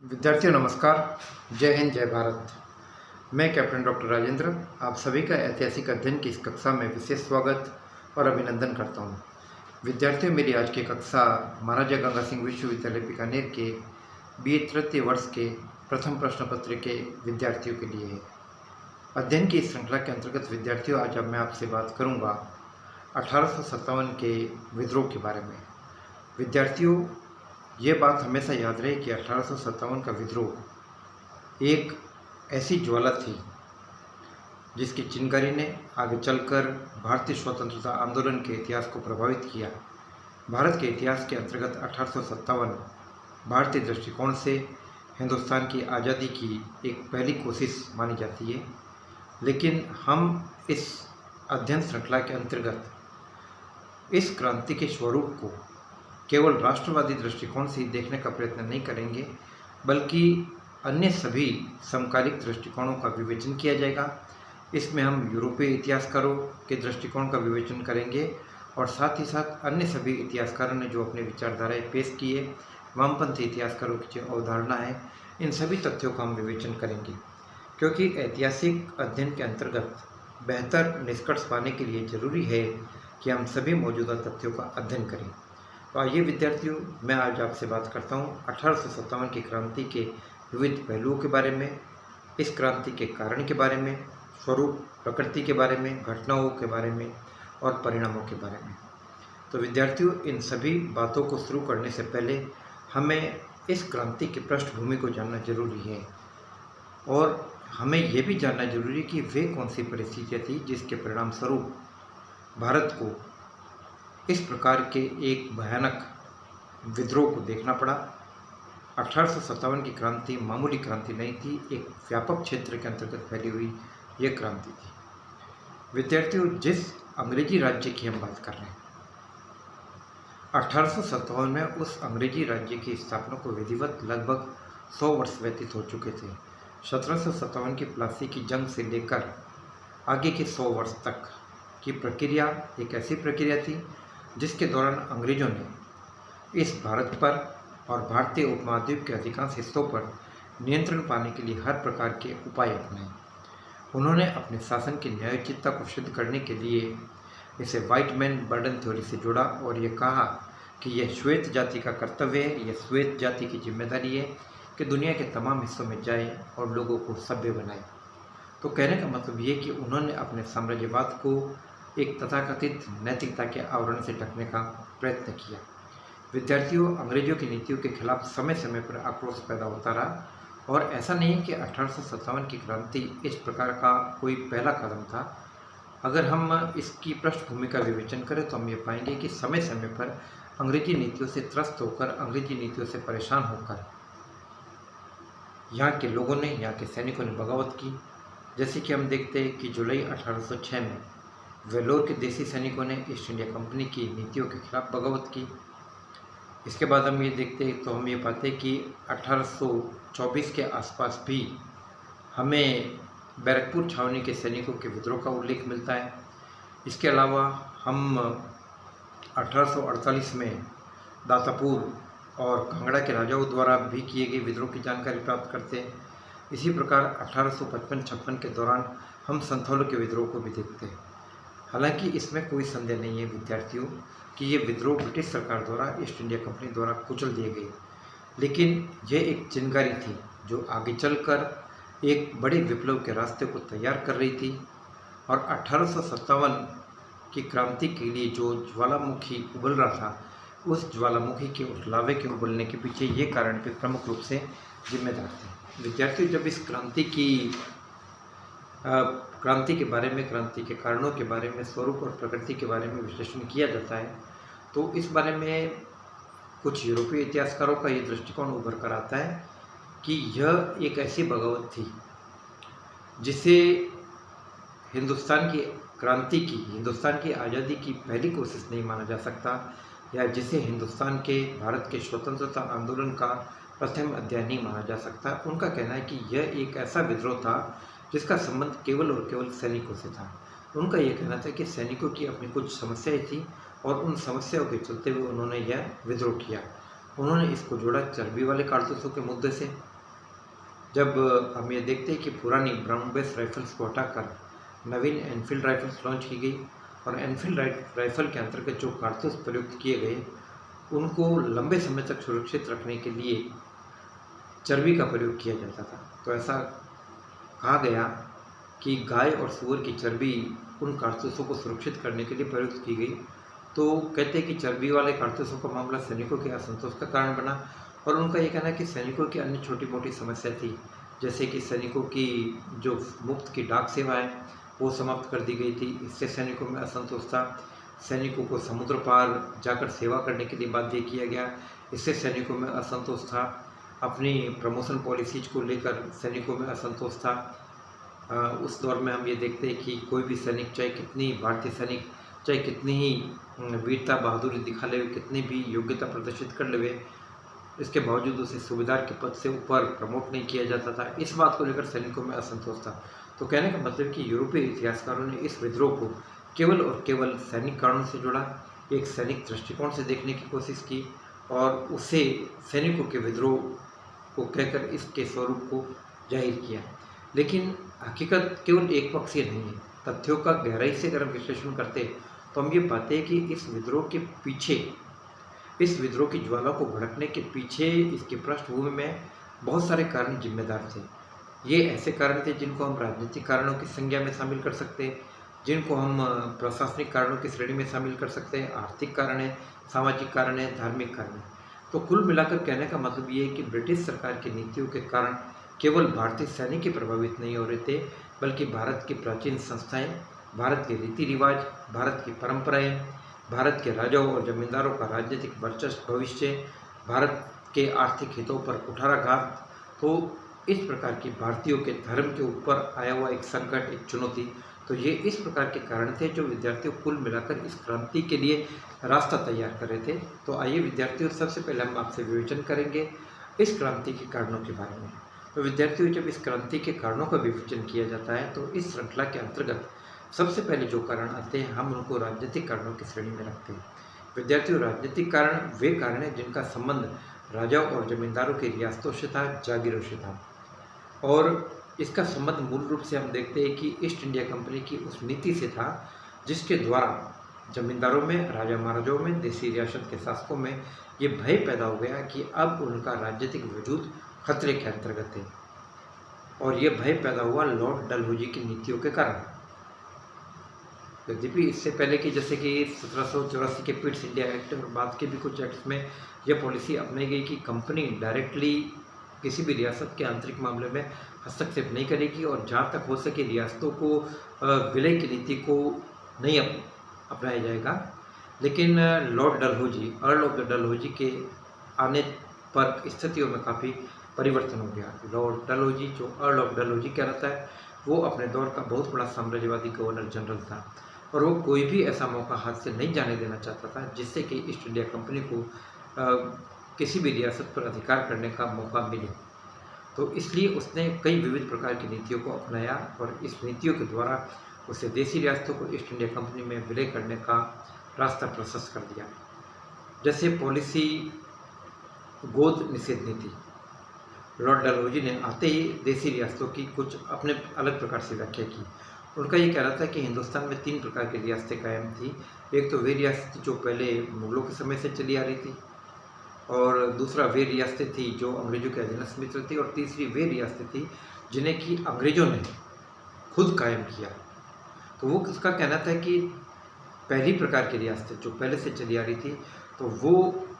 विद्यार्थियों नमस्कार। जय हिंद, जय भारत। मैं कैप्टन डॉक्टर राजेंद्र आप सभी का ऐतिहासिक अध्ययन की इस कक्षा में विशेष स्वागत और अभिनंदन करता हूं। विद्यार्थियों, मेरी आज की कक्षा महाराजा गंगा सिंह विश्वविद्यालय बीकानेर के BA तृतीय वर्ष के प्रथम प्रश्न पत्र के विद्यार्थियों के लिए है। अध्ययन की इस श्रृंखला के अंतर्गत विद्यार्थियों, आज अब मैं आपसे बात करूँगा 1857 के विद्रोह के बारे में। विद्यार्थियों, ये बात हमेशा याद रहे कि 1857 का विद्रोह एक ऐसी ज्वाला थी जिसकी चिंगारी ने आगे चलकर भारतीय स्वतंत्रता आंदोलन के इतिहास को प्रभावित किया। भारत के इतिहास के अंतर्गत 1857 भारतीय दृष्टिकोण से हिंदुस्तान की आज़ादी की एक पहली कोशिश मानी जाती है, लेकिन हम इस अध्ययन श्रृंखला के अंतर्गत इस क्रांति के स्वरूप को केवल राष्ट्रवादी दृष्टिकोण से ही देखने का प्रयत्न नहीं करेंगे, बल्कि अन्य सभी समकालिक दृष्टिकोणों का विवेचन किया जाएगा। इसमें हम यूरोपीय इतिहासकारों के दृष्टिकोण का विवेचन करेंगे और साथ ही साथ अन्य सभी इतिहासकारों ने जो अपने विचारधाराएं पेश की है, वामपंथी इतिहासकारों की जो अवधारणा है, इन सभी तथ्यों का हम विवेचन करेंगे, क्योंकि ऐतिहासिक अध्ययन के अंतर्गत बेहतर निष्कर्ष पाने के लिए जरूरी है कि हम सभी मौजूदा तथ्यों का अध्ययन करें। तो आइए विद्यार्थियों, मैं आज आपसे बात करता हूँ 1857 की क्रांति के विविध पहलुओं के बारे में, इस क्रांति के कारण के बारे में, स्वरूप प्रकृति के बारे में, घटनाओं के बारे में और परिणामों के बारे में। तो विद्यार्थियों, इन सभी बातों को शुरू करने से पहले हमें इस क्रांति की पृष्ठभूमि को जानना जरूरी है और हमें ये भी जानना जरूरी है कि वे कौन सी परिस्थितियाँ थी जिसके परिणाम स्वरूप भारत को इस प्रकार के एक भयानक विद्रोह को देखना पड़ा। 1857 की क्रांति मामूली क्रांति नहीं थी, एक व्यापक क्षेत्र के अंतर्गत फैली हुई यह क्रांति थी। विद्यार्थियों, जिस अंग्रेजी राज्य की हम बात कर रहे हैं, 1857 में उस अंग्रेजी राज्य की स्थापना को विधिवत लगभग 100 वर्ष व्यतीत हो चुके थे। 1757 की प्लासी की जंग से लेकर आगे के 100 वर्ष तक की प्रक्रिया एक ऐसी प्रक्रिया थी जिसके दौरान अंग्रेजों ने इस भारत पर और भारतीय उपमहाद्वीप के अधिकांश हिस्सों पर नियंत्रण पाने के लिए हर प्रकार के उपाय अपनाए। उन्होंने अपने शासन की न्यायोचितता को सिद्ध करने के लिए इसे व्हाइट मैन बर्डन थ्योरी से जोड़ा और ये कहा कि यह श्वेत जाति का कर्तव्य है, यह श्वेत जाति की जिम्मेदारी है कि दुनिया के तमाम हिस्सों में जाए और लोगों को सभ्य बनाए। तो कहने का मतलब ये कि उन्होंने अपने साम्राज्यवाद को एक तथाकथित नैतिकता के आवरण से ढकने का प्रयत्न किया। विद्यार्थियों, अंग्रेजों की नीतियों के खिलाफ समय समय पर आक्रोश पैदा होता रहा और ऐसा नहीं कि 1857 की क्रांति इस प्रकार का कोई पहला कदम था। अगर हम इसकी पृष्ठभूमि का विवेचन करें तो हम ये पाएंगे कि समय समय पर अंग्रेजी नीतियों से त्रस्त होकर, अंग्रेजी नीतियों से परेशान होकर यहाँ के लोगों ने, यहाँ के सैनिकों ने बगावत की। जैसे कि हम देखते हैं कि जुलाई 1806 में वेलोर के देसी सैनिकों ने ईस्ट इंडिया कंपनी की नीतियों के खिलाफ बगावत की। इसके बाद हम ये देखते हैं तो हम ये पाते हैं कि 1824 के आसपास भी हमें बैरकपुर छावनी के सैनिकों के विद्रोह का उल्लेख मिलता है। इसके अलावा हम 1848 में दातापुर और कांगड़ा के राजाओं द्वारा भी किए गए विद्रोह की जानकारी प्राप्त करते हैं। इसी प्रकार 1855-56 के दौरान हम संथालों के विद्रोह को भी देखते हैं। हालांकि इसमें कोई संदेह नहीं है विद्यार्थियों कि ये विद्रोह ब्रिटिश सरकार द्वारा, ईस्ट इंडिया कंपनी द्वारा कुचल दिए गए, लेकिन ये एक चिंगारी थी जो आगे चलकर एक बड़े विप्लव के रास्ते को तैयार कर रही थी। और 1857 की क्रांति के लिए जो ज्वालामुखी उबल रहा था, उस ज्वालामुखी के उस लावे के उबलने के पीछे ये कारण भी प्रमुख रूप से जिम्मेदार थे। विद्यार्थियों, जब इस क्रांति के बारे में, क्रांति के कारणों के बारे में, स्वरूप और प्रकृति के बारे में विश्लेषण किया जाता है तो इस बारे में कुछ यूरोपीय इतिहासकारों का ये दृष्टिकोण उभर कर आता है कि यह एक ऐसी बगावत थी जिसे हिंदुस्तान की क्रांति की, हिंदुस्तान की आज़ादी की पहली कोशिश नहीं माना जा सकता, या जिसे हिंदुस्तान के, भारत के स्वतंत्रता आंदोलन का प्रथम अध्याय नहीं माना जा सकता। उनका कहना है कि यह एक ऐसा विद्रोह था जिसका संबंध केवल और केवल सैनिकों से था। उनका यह कहना था कि सैनिकों की अपनी कुछ समस्याएं थी और उन समस्याओं के चलते हुए उन्होंने यह विद्रोह किया। उन्होंने इसको जोड़ा चर्बी वाले कारतूसों के मुद्दे से जब हम ये देखते हैं कि पुरानी ब्राउन बेस राइफल्स को हटाकर नवीन एनफील्ड राइफल्स लॉन्च की गई और एनफील्ड राइफल के अंतर्गत जो कारतूस प्रयुक्त किए गए उनको लंबे समय तक सुरक्षित रखने के लिए चर्बी का प्रयोग किया जाता था। तो ऐसा कहा गया कि गाय और सूअर की चर्बी उन कारतूसों को सुरक्षित करने के लिए प्रयुक्त की गई। तो कहते हैं कि चर्बी वाले कारतूसों का मामला सैनिकों के असंतोष का कारण बना और उनका ये कहना है कि सैनिकों की अन्य छोटी मोटी समस्या थी, जैसे कि सैनिकों की जो मुफ्त की डाक सेवा है वो समाप्त कर दी गई थी, इससे सैनिकों में असंतोष था। सैनिकों को समुद्र पार जाकर सेवा करने के लिए बाध्य किया गया, इससे सैनिकों में असंतोष था। अपनी प्रमोशन पॉलिसीज को लेकर सैनिकों में असंतोष था। उस दौर में हम ये देखते हैं कि कोई भी सैनिक, चाहे कितनी भारतीय सैनिक चाहे कितनी ही वीरता बहादुरी दिखा ले, कितनी भी योग्यता प्रदर्शित कर ले, इसके बावजूद उसे सूबेदार के पद से ऊपर प्रमोट नहीं किया जाता था। इस बात को लेकर सैनिकों में असंतोष था। तो कहने का मतलब कि यूरोपीय इतिहासकारों ने इस विद्रोह को केवल और केवल सैनिक कारणों से जोड़ा, एक सैनिक दृष्टिकोण से देखने की कोशिश की और उसे सैनिकों के विद्रोह को कहकर इसके स्वरूप को जाहिर किया। लेकिन हकीकत केवल एक पक्षीय नहीं है। तथ्यों का गहराई से अगर हम विश्लेषण करते तो हम ये पाते हैं कि इस विद्रोह के पीछे, इस विद्रोह की ज्वाला को भड़कने के पीछे, इसकी पृष्ठभूमि में बहुत सारे कारण जिम्मेदार थे। ये ऐसे कारण थे जिनको हम राजनीतिक कारणों की संज्ञा में शामिल कर सकते हैं, जिनको हम प्रशासनिक कारणों की श्रेणी में शामिल कर सकते हैं, आर्थिक कारण है, सामाजिक कारण है, धार्मिक कारण है। तो कुल मिलाकर कहने का मतलब ये है कि ब्रिटिश सरकार की नीतियों के कारण केवल भारतीय सैनिक ही प्रभावित नहीं हो रहे थे, बल्कि भारत की प्राचीन संस्थाएं, भारत के रीति रिवाज, भारत की परंपराएं, भारत के राजाओं और जमींदारों का राजनीतिक वर्चस्व भविष्य, भारत के आर्थिक हितों पर कुठाराघात। तो इस प्रकार की भारतीयों के धर्म के ऊपर आया हुआ एक संकट, एक चुनौती, तो ये इस प्रकार के कारण थे जो विद्यार्थियों कुल मिलाकर इस क्रांति के लिए रास्ता तैयार कर रहे थे। तो आइए विद्यार्थियों, सबसे पहले हम आपसे विवेचन करेंगे इस क्रांति के कारणों के बारे में। तो विद्यार्थियों, जब इस क्रांति के कारणों का विवेचन किया जाता है तो इस श्रृंखला के अंतर्गत सबसे पहले जो कारण आते हैं हम उनको राजनीतिक कारणों की श्रेणी में रखते हैं। विद्यार्थियों, राजनीतिक कारण वे कारण हैं जिनका संबंध राजाओं और जमींदारों की रियासतों से था, जागीरों से था। और इसका संबंध मूल रूप से हम देखते हैं कि ईस्ट इंडिया कंपनी की उस नीति से था जिसके द्वारा जमींदारों में, राजा महाराजाओं में, देसी रियासत के शासकों में ये भय पैदा हो गया कि अब उनका राजनीतिक वजूद खतरे के अंतर्गत है। और ये भय पैदा हुआ लॉर्ड डलहौजी की नीतियों के कारण। यद्यपि इससे पहले कि जैसे कि 1784 के पिट्स इंडिया एक्ट और बाद के भी कुछ एक्ट्स में यह पॉलिसी अपनाई गई कि कंपनी डायरेक्टली किसी भी रियासत के आंतरिक मामले में हस्तक्षेप नहीं करेगी और जहाँ तक हो सके रियासतों को विलय की नीति को नहीं अपनाया जाएगा। लेकिन Lord Dalhousie, earl of the Dalhousie के आने पर स्थितियों में काफ़ी परिवर्तन हो गया। लॉर्ड डलहौजी, जो अर्ल ऑफ डलहौजी कहलाता है, वो अपने दौर का बहुत बड़ा साम्राज्यवादी गवर्नर जनरल था और वो कोई भी ऐसा मौका हाथ से नहीं जाने देना चाहता था जिससे कि ईस्ट इंडिया कंपनी को किसी भी रियासत पर अधिकार करने का मौका मिले। तो इसलिए उसने कई विविध प्रकार की नीतियों को अपनाया और इस नीतियों के द्वारा उसे देसी रियासतों को ईस्ट इंडिया कंपनी में विलय करने का रास्ता प्रशस्त कर दिया। जैसे पॉलिसी गोद निषेध नीति, लॉर्ड डलहौजी ने आते ही देसी रियासतों की कुछ अपने अलग प्रकार से व्याख्या की। उनका ये कहना था कि हिंदुस्तान में 3 प्रकार की रियासतें कायम थी। एक तो वे रियासतें जो पहले मुगलों के समय से चली आ रही थी, और दूसरा वे रियासतें थी जो अंग्रेजों के अधीनस्थ मित्र थी, और तीसरी वे रियासतें थी जिन्हें कि अंग्रेजों ने खुद कायम किया। तो वो उसका कहना था कि पहली प्रकार की रियासतें जो पहले से चली आ रही थी तो वो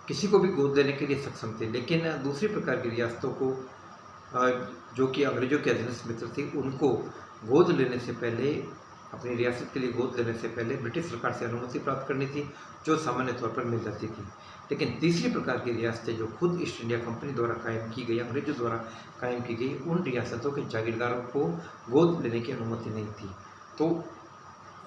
किसी को भी गोद लेने के लिए सक्षम थे, लेकिन दूसरी प्रकार की रियासतों को जो कि अंग्रेजों के अधीनस्थ मित्र थी उनको गोद लेने से पहले, अपनी रियासत के लिए गोद लेने से पहले ब्रिटिश सरकार से अनुमति प्राप्त करनी थी, जो सामान्य तौर पर मिल जाती थी। लेकिन तीसरी प्रकार की रियासतें जो खुद ईस्ट इंडिया कंपनी द्वारा कायम की गई, अंग्रेजों द्वारा कायम की गई, उन रियासतों के जागीरदारों को गोद लेने की अनुमति नहीं थी। तो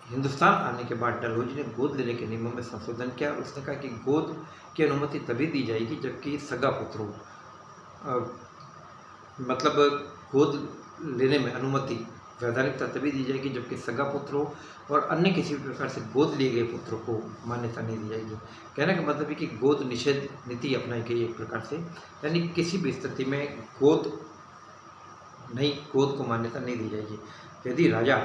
हिंदुस्तान आने के बाद डलहौजी ने गोद लेने के नियमों में संशोधन किया। उसने कहा कि गोद की अनुमति तभी दी जाएगी जबकि सगा पुत्र हो, मतलब गोद लेने में अनुमति वैधानिकता तभी दी जाएगी जबकि सगा पुत्र हो, और अन्य किसी भी प्रकार से गोद लिए गए पुत्रों को मान्यता नहीं दी जाएगी। कहने का मतलब है कि गोद निषेध नीति अपनाई गई एक प्रकार से, यानी किसी भी स्थिति में गोद नई गोद को मान्यता नहीं दी जाएगी। यदि राजा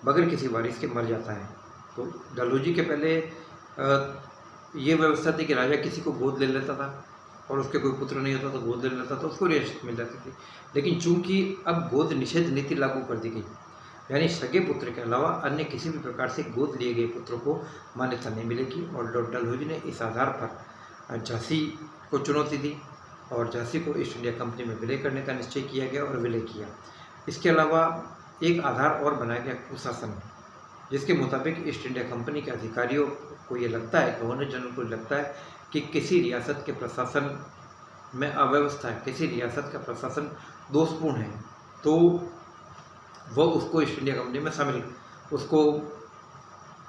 बगैर किसी वारिस के मर जाता है तो डलहौजी के पहले ये व्यवस्था थी कि राजा किसी को गोद ले लेता था और उसके कोई पुत्र नहीं होता तो गोद ले लेता था, उसको रियासत मिल जाती थी। लेकिन चूंकि अब गोद निषेध नीति लागू कर दी गई, यानी सगे पुत्र के अलावा अन्य किसी भी प्रकार से गोद लिए गए पुत्र को मान्यता नहीं मिलेगी। और लॉर्ड डलहौजी ने इस आधार पर झांसी को चुनौती दी और झांसी को ईस्ट इंडिया कंपनी में विलय करने का निश्चय किया गया और विलय किया। इसके अलावा एक आधार और बनाया गया कुशासन, जिसके मुताबिक ईस्ट इंडिया कंपनी के अधिकारियों को ये लगता है, गवर्नर जनरल को लगता है कि किसी रियासत के प्रशासन में अव्यवस्था है, किसी रियासत का प्रशासन दोषपूर्ण है, तो वह उसको ईस्ट इंडिया कंपनी में शामिल, उसको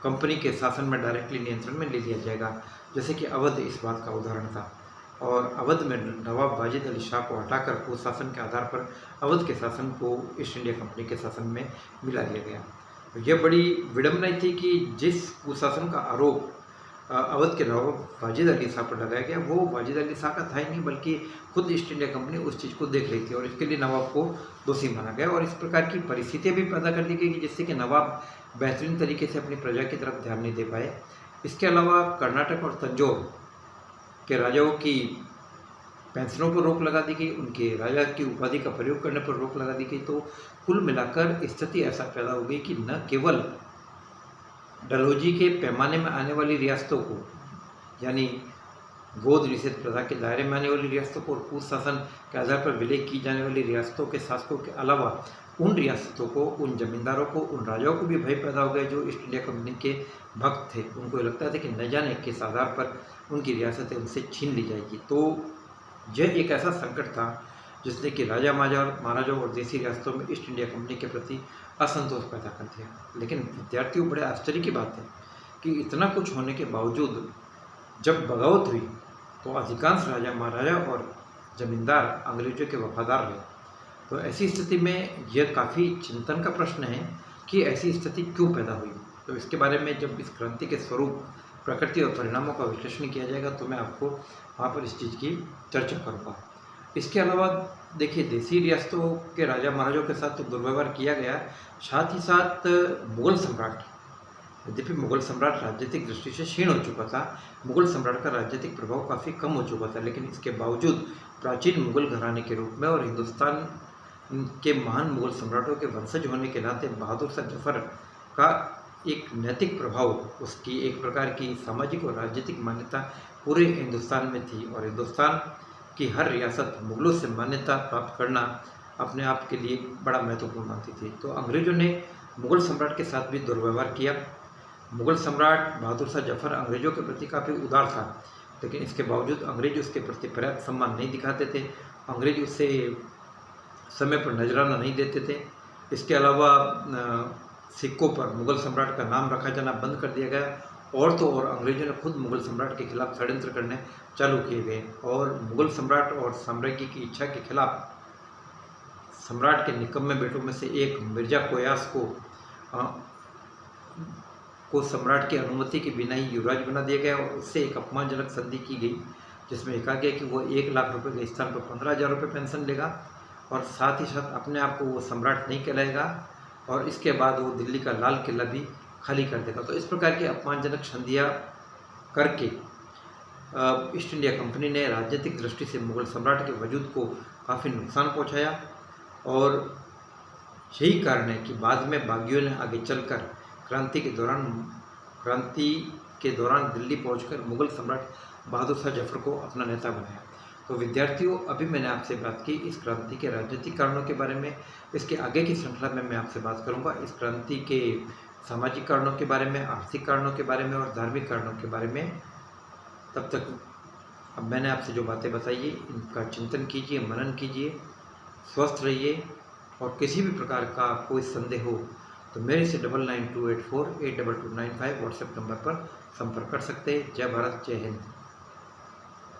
कंपनी के शासन में डायरेक्टली नियंत्रण में ले लिया जाएगा। जैसे कि अवध इस बात का उदाहरण था। और अवध में नवाब वाजिद अली शाह को हटाकर कुशासन के आधार पर अवध के शासन को ईस्ट इंडिया कंपनी के शासन में मिला दिया गया। तो यह बड़ी विडंबना थी कि जिस कुशासन का आरोप अवध के नवाब वाजिद अली शाह पर लगाया गया, वो वाजिद अली शाह का था ही नहीं, बल्कि खुद ईस्ट इंडिया कंपनी उस चीज़ को देख रही थी और इसके लिए नवाब को दोषी माना गया। और इस प्रकार की परिस्थितियाँ भी पैदा कर दी गई कि जिससे कि नवाब बेहतरीन तरीके से अपनी प्रजा की तरफ ध्यान नहीं दे पाए। इसके अलावा कर्नाटक और तंजौर के राजाओं की पेंशनों पर रोक लगा दी गई, उनके राजा की उपाधि का प्रयोग करने पर रोक लगा दी गई। तो कुल मिलाकर स्थिति ऐसा पैदा हो गई कि न केवल डलहौजी के पैमाने में आने वाली रियासतों को, यानी गोद निषेध प्रथा के दायरे में आने वाली रियासतों को और कुशासन के आधार पर विलय की जाने वाली रियासतों के शासकों के अलावा उन रियासतों को, उन जमींदारों को, उन राजाओं को भी भय पैदा हो गया जो ईस्ट इंडिया कंपनी के भक्त थे। उनको लगता था कि न जाने किस आधार पर उनकी रियासतें उनसे छीन ली जाएगी। तो यह एक ऐसा संकट था जिसने कि राजा महाराजाओं और देसी रियासतों में ईस्ट इंडिया कंपनी के प्रति असंतोष पैदा कर दिया। लेकिन विद्यार्थियों, बड़े आश्चर्य की बात है कि इतना कुछ होने के बावजूद जब बगावत हुई तो अधिकांश राजा महाराजा और जमींदार अंग्रेजों के वफादार रहे। तो ऐसी स्थिति में यह काफ़ी चिंतन का प्रश्न है कि ऐसी स्थिति क्यों पैदा हुई। तो इसके बारे में जब इस क्रांति के स्वरूप, प्रकृति और परिणामों का विश्लेषण किया जाएगा तो मैं आपको वहाँ पर इस चीज़ की चर्चा करूँगा। इसके अलावा देखिए, देसी रियासतों के राजा महाराजों के साथ तो दुर्व्यवहार किया गया, साथ ही साथ मुगल सम्राट, यद्यपि मुगल सम्राट राजनीतिक दृष्टि से क्षीण हो चुका था, मुगल सम्राट का राजनीतिक प्रभाव काफ़ी कम हो चुका था, लेकिन इसके बावजूद प्राचीन मुगल घराने के रूप में और हिंदुस्तान के महान मुगल सम्राटों के वंशज होने के नाते बहादुर शाह जफर का एक नैतिक प्रभाव, उसकी एक प्रकार की सामाजिक और राजनीतिक मान्यता पूरे हिंदुस्तान में थी। और हिंदुस्तान की हर रियासत मुगलों से मान्यता प्राप्त करना अपने आप के लिए बड़ा महत्वपूर्ण मानती थी। तो अंग्रेजों ने मुगल सम्राट के साथ भी दुर्व्यवहार किया। मुगल सम्राट बहादुर शाह जफर अंग्रेजों के प्रति काफ़ी उदार था, लेकिन इसके बावजूद अंग्रेज उसके प्रति पर्याप्त सम्मान नहीं दिखाते थे। अंग्रेज उससे समय पर नजराना नहीं देते थे। इसके अलावा सिक्कों पर मुगल सम्राट का नाम रखा जाना बंद कर दिया गया। और तो और अंग्रेजों ने खुद मुगल सम्राट के खिलाफ षड्यंत्र करने चालू किए गए और मुगल सम्राट और साम्राज्य की इच्छा के खिलाफ सम्राट के निकम्मे बेटों में से एक मिर्जा कोयास को सम्राट की अनुमति के बिना ही युवराज बना दिया गया और उससे एक अपमानजनक संधि की गई, जिसमें कहा गया कि वो 1 लाख रुपए के स्थान पर 15,000 रुपये पेंशन लेगा और साथ ही साथ अपने आप को वो सम्राट नहीं कहलाएगा और इसके बाद वो दिल्ली का लाल किला भी खाली कर देगा। तो इस प्रकार की अपमानजनक संधियाँ करके ईस्ट इंडिया कंपनी ने राजनीतिक दृष्टि से मुगल सम्राट के वजूद को काफ़ी नुकसान पहुंचाया और यही कारण है कि बाद में बागियों ने आगे चलकर क्रांति के दौरान दिल्ली पहुंचकर मुगल सम्राट बहादुर शाह जफर को अपना नेता बनाया। तो विद्यार्थियों, अभी मैंने आपसे बात की इस क्रांति के राजनीतिक कारणों के बारे में। इसके आगे की श्रृंखला में मैं आपसे बात करूंगा इस क्रांति के सामाजिक कारणों के बारे में, आर्थिक कारणों के बारे में और धार्मिक कारणों के बारे में। तब तक अब मैंने आपसे जो बातें बताई है इनका चिंतन कीजिए, मनन कीजिए, स्वस्थ रहिए और किसी भी प्रकार का कोई संदेह हो तो मेरे से 9928482295 व्हाट्सएप नंबर पर संपर्क कर सकते हैं। जय भारत, जय हिंद।